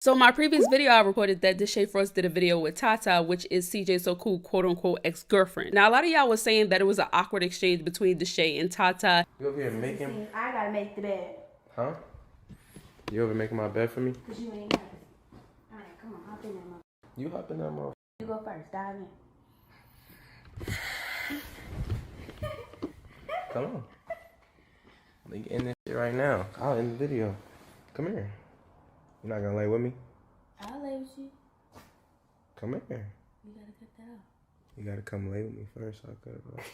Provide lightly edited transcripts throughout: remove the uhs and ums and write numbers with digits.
So in my previous video, I reported that Deshae Frost did a video with TaTa, which is CJ So Cool quote-unquote ex-girlfriend. Now, a lot of y'all was saying that it was an awkward exchange between Deshae and TaTa. You over here making... I gotta make the bed. Huh? You over making my bed for me? Cause you ain't got it. Alright, come on, hop in that motherfucker. You hop in that motherfucker. You go first, dive in. Come on. We can end this shit right now. I'll end the video. Come here. You're not gonna lay with me? I'll lay with you. Come here. You gotta cut that out. You gotta come lay with me first. I'll cut it off.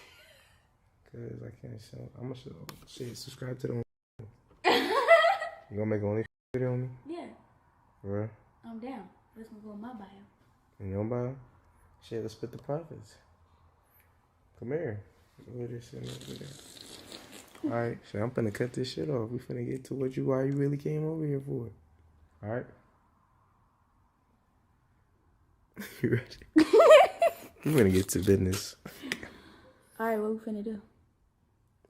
Cause I can't show. I'm gonna show. Shit, subscribe to the. You gonna make only video on me? Yeah. For real? I'm down. Let's go in my bio. In your bio? Shit, let's split the profits. Come here. Look at this shit over there. Alright, so I'm finna cut this shit off. We finna get to why you really came over here for. Alright? You ready? We finna get to business. Alright, what we finna do?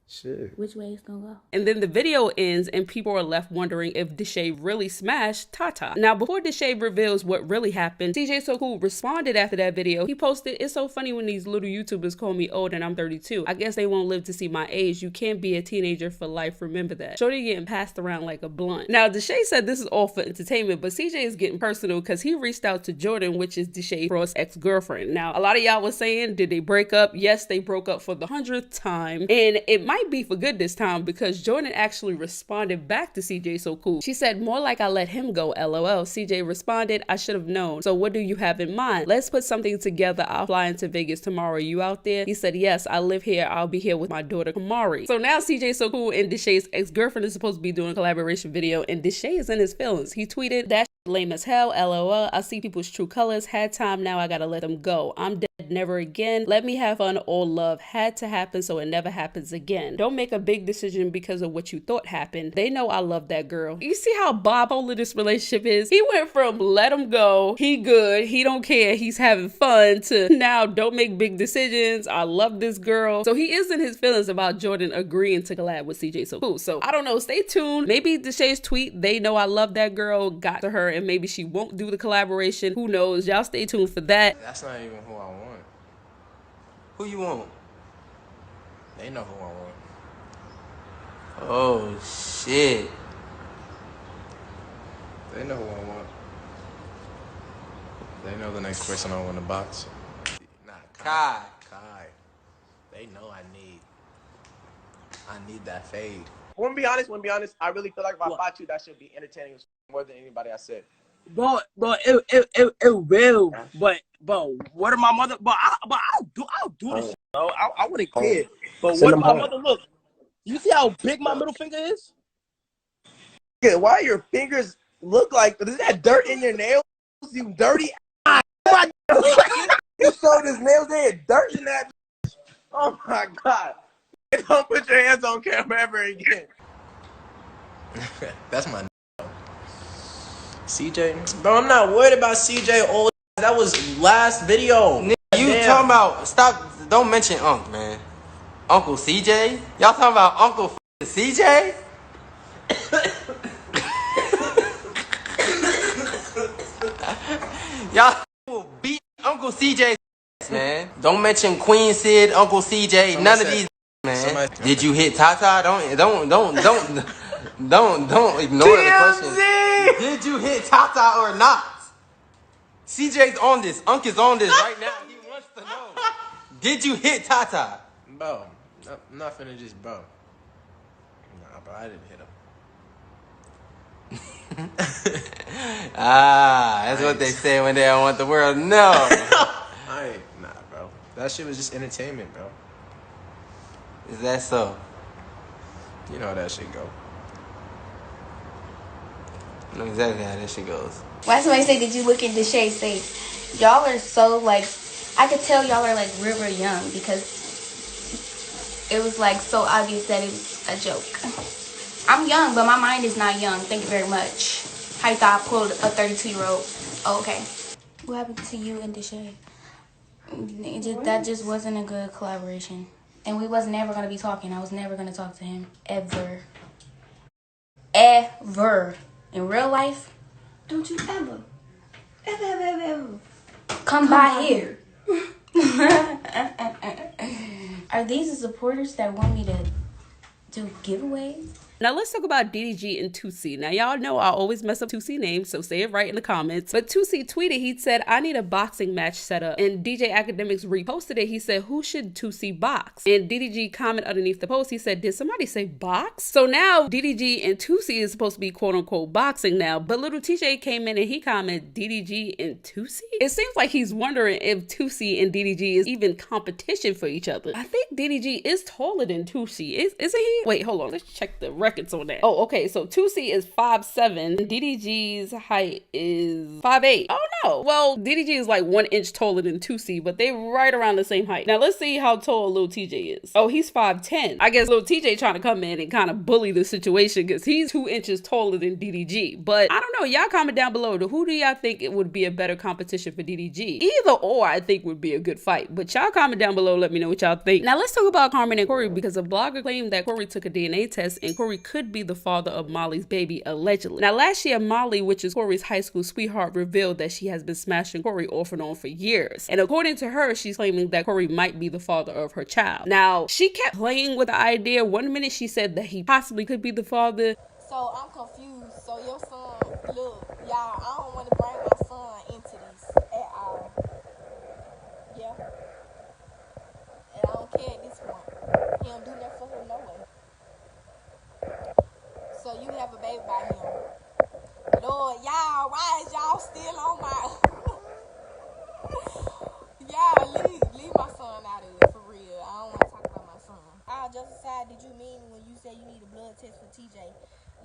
Shit. Which way it's gonna go? And then the video ends and people are left wondering if Deshae really smashed TaTa. Now, before Deshae reveals what really happened, CJ So Cool responded after that video. He posted, "It's so funny when these little YouTubers call me old and I'm 32. I guess they won't live to see my age. You can't be a teenager for life. Remember that." Shorty getting passed around like a blunt. Now, Deshae said this is all for entertainment, but CJ is getting personal because he reached out to Jordan, which is Deshae Frost's ex-girlfriend. Now, a lot of y'all was saying, did they break up? Yes, they broke up for the 100th time. And it might be for good this time because Jordan actually responded back to CJ So Cool. She said, "More like I let him go, LOL." CJ responded, "I should have known. So what do you have in mind? Let's put something together. I'll fly into Vegas tomorrow. You out there?" He said, "Yes, I live here. I'll be here with my daughter, Kamari." So now CJ So Cool and Deshae's ex-girlfriend is supposed to be doing a collaboration video, and Deshae is in his feelings. He tweeted, "That lame as hell, LOL. I see people's true colors. Had time, now I gotta let them go. I'm dead, never again. Let me have fun, all love. Had to happen so it never happens again. Don't make a big decision because of what you thought happened. They know I love that girl." You see how bipolar this relationship is? He went from let him go, he good, he don't care, he's having fun, to now don't make big decisions, I love this girl. So he is in his feelings about Jordan agreeing to collab with CJ So Cool. So I don't know, stay tuned. Maybe Deshae's tweet, "They know I love that girl," got to her and maybe she won't do the collaboration. Who knows? Y'all stay tuned for that. That's not even who I want. Who you want? They know who I want. Oh, shit. They know who I want. They know the next person I want to box. Nah, Kai. They know I need that fade. Want to be honest, I really feel like if I fought you, that should be entertaining more than anybody I said. Bro, it will. But what are my mother? I'll do this, bro. I wouldn't care. But what if my mother look? You see how big my middle finger is? Yeah, why your fingers look like? Is that dirt in your nails? You dirty. You showed his nails. They had dirt in that. Oh my god! Don't put your hands on camera ever again. That's my CJ. Bro, I'm not worried about CJ. Old. That was last video. You talking about? Stop! Don't mention Unc, man. Uncle CJ. Y'all talking about Uncle CJ? Y'all will beat Uncle CJ, man. Don't mention Queen Sid, Uncle CJ, none of these, man. Did you hit TaTa? Don't ignore the question. Did you hit TaTa or not? CJ's on this. Unc is on this right now. He wants to know. Did you hit TaTa? Bro, I'm not finna just bro. Nah, bro, I didn't hit him. That's what they say when they don't want the world to know. Nah, bro. That shit was just entertainment, bro. Is that so? You know how that shit go. I know exactly how that shit goes. Why somebody say, "Did you look at Deshae's face?" Y'all are so like, I could tell y'all are like river young because it was like so obvious that it was a joke. I'm young, but my mind is not young. Thank you very much. How you thought I pulled a 32-year-old? Oh, okay. What happened to you and Deshae? That just wasn't a good collaboration. And we was never going to be talking. I was never going to talk to him. Ever. In real life, Don't you ever come by here. Are these the supporters that want me to do giveaways? Now let's talk about DDG and TaTa. Now y'all know I always mess up TaTa names, so say it right in the comments. But TaTa tweeted, he said, I need a boxing match set up. And DJ Academics reposted it. He said, who should TaTa box? And DDG commented underneath the post, he said, did somebody say box? So now DDG and TaTa is supposed to be quote unquote boxing now. But little TJ came in and he commented, DDG and TaTa? It seems like he's wondering if TaTa and DDG is even competition for each other. I think DDG is taller than TaTa. Isn't he? Wait, hold on. Let's check the records on that. Oh, okay. So TaTa is 5'7". DDG's height is 5'8". Oh no. Well, DDG is like 1 inch taller than TaTa, but they right around the same height. Now let's see how tall Lil TJ is. Oh, he's 5'10". I guess Lil TJ trying to come in and kind of bully the situation because he's 2 inches taller than DDG. But I don't know. Y'all comment down below. Who do y'all think it would be a better competition for DDG? Either or I think would be a good fight. But y'all comment down below. Let me know what y'all think. Now let's talk about Carmen and Corey because a blogger claimed that Corey took a DNA test and Corey could be the father of Molly's baby, allegedly. Now, last year, Molly, which is Corey's high school sweetheart, revealed that she has been smashing Corey off and on for years. And according to her, she's claiming that Corey might be the father of her child. Now, she kept playing with the idea. One minute she said that he possibly could be the father. So I'm confused. So your son, look, y'all, I don't want to bring my son into this at all. Yeah. And I don't care at this point. He don't do nothing for her no way. So you have a baby by him. Lord, y'all, why is y'all still on my... Y'all, leave my son out of it, for real. I don't want to talk about my son. All just aside, did you mean when you said you need a blood test for TJ?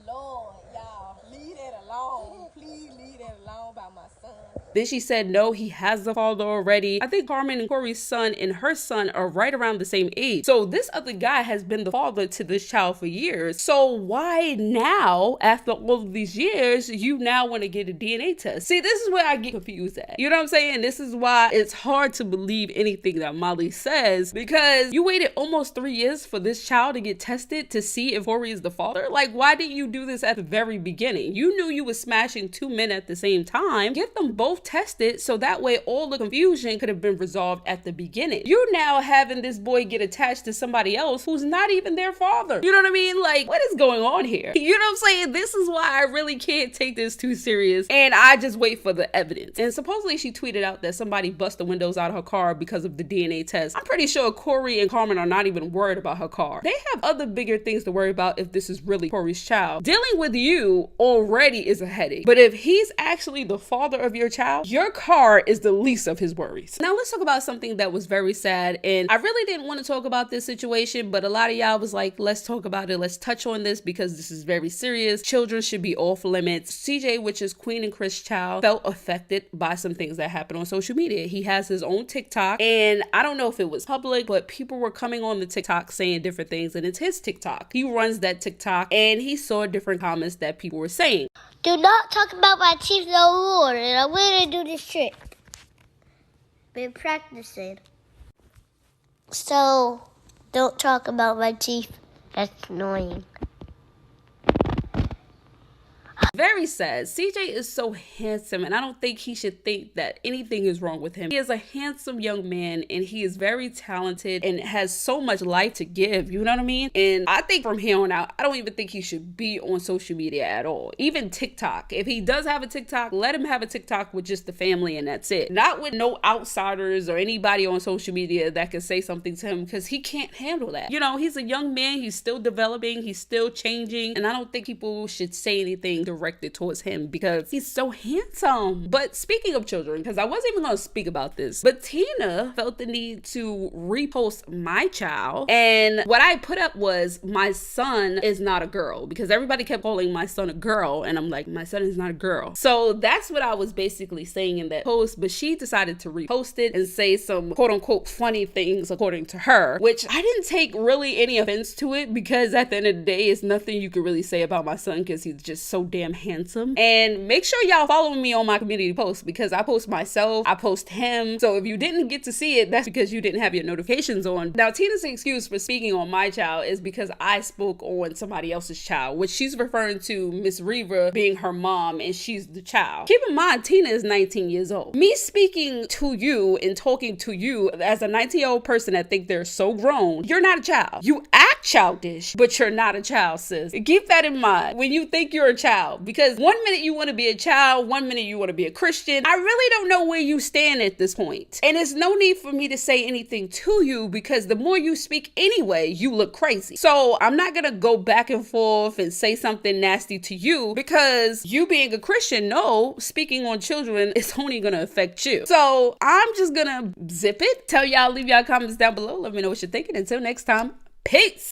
Lord, y'all, leave that alone. Please leave that alone about my son. Then she said, no, he has the father already. I think Carmen and Corey's son and her son are right around the same age. So this other guy has been the father to this child for years. So why now, after all of these years, you now want to get a DNA test? See, this is where I get confused at. You know what I'm saying? This is why it's hard to believe anything that Molly says because you waited almost 3 years for this child to get tested to see if Corey is the father. Like, why didn't you do this at the very beginning? You knew you were smashing 2 men at the same time. Get them both tested so that way all the confusion could have been resolved at the beginning. You're now having this boy get attached to somebody else who's not even their father. You know what I mean? Like, what is going on here? You know what I'm saying? This is why I really can't take this too serious and I just wait for the evidence. And supposedly she tweeted out that somebody bust the windows out of her car because of the DNA test. I'm pretty sure Corey and Carmen are not even worried about her car. They have other bigger things to worry about if this is really Corey's child. Dealing with you already is a headache, but if he's actually the father of your child, your car is the least of his worries. Now let's talk about something that was very sad, and I really didn't want to talk about this situation, but a lot of y'all was like, let's talk about it, let's touch on this because this is very serious. Children should be off limits. CJ, which is Queen and Chris' child, felt affected by some things that happened on social media. He has his own TikTok, and I don't know if it was public, but people were coming on the TikTok saying different things, and it's his TikTok. He runs that TikTok, and he saw different comments that people were saying. Do not talk about my teeth no more, and I'm going to do this trick. Been practicing. So, don't talk about my teeth. That's annoying. Very sad. CJ is so handsome and I don't think he should think that anything is wrong with him. He is a handsome young man and he is very talented and has so much life to give, you know what I mean? And I think from here on out, I don't even think he should be on social media at all. Even TikTok. If he does have a TikTok, let him have a TikTok with just the family and that's it. Not with no outsiders or anybody on social media that can say something to him because he can't handle that. You know, he's a young man, he's still developing, he's still changing, and I don't think people should say anything directed towards him because he's so handsome. But speaking of children, because I wasn't even going to speak about this, but Tina felt the need to repost my child, and what I put up was my son is not a girl because everybody kept calling my son a girl and I'm like, my son is not a girl. So that's what I was basically saying in that post, but she decided to repost it and say some quote unquote funny things according to her, which I didn't take really any offense to it because at the end of the day, it's nothing you could really say about my son because he's just so damn am handsome. And make sure y'all follow me on my community posts because I post myself, I post him. So if you didn't get to see it, that's because you didn't have your notifications on. Now, Tina's excuse for speaking on my child is because I spoke on somebody else's child, which she's referring to Miss Reva being her mom and she's the child. Keep in mind, Tina is 19 years old. Me speaking to you and talking to you as a 19-year-old person that think they're so grown, you're not a child. You act childish, but you're not a child, sis. Keep that in mind when you think you're a child, because one minute you want to be a child, one minute you want to be a Christian. I really don't know where you stand at this point. And there's no need for me to say anything to you because the more you speak anyway, you look crazy. So I'm not gonna go back and forth and say something nasty to you because you being a Christian, no, speaking on children is only gonna affect you. So I'm just gonna zip it. Tell y'all, leave y'all comments down below. Let me know what you're thinking. Until next time, peace.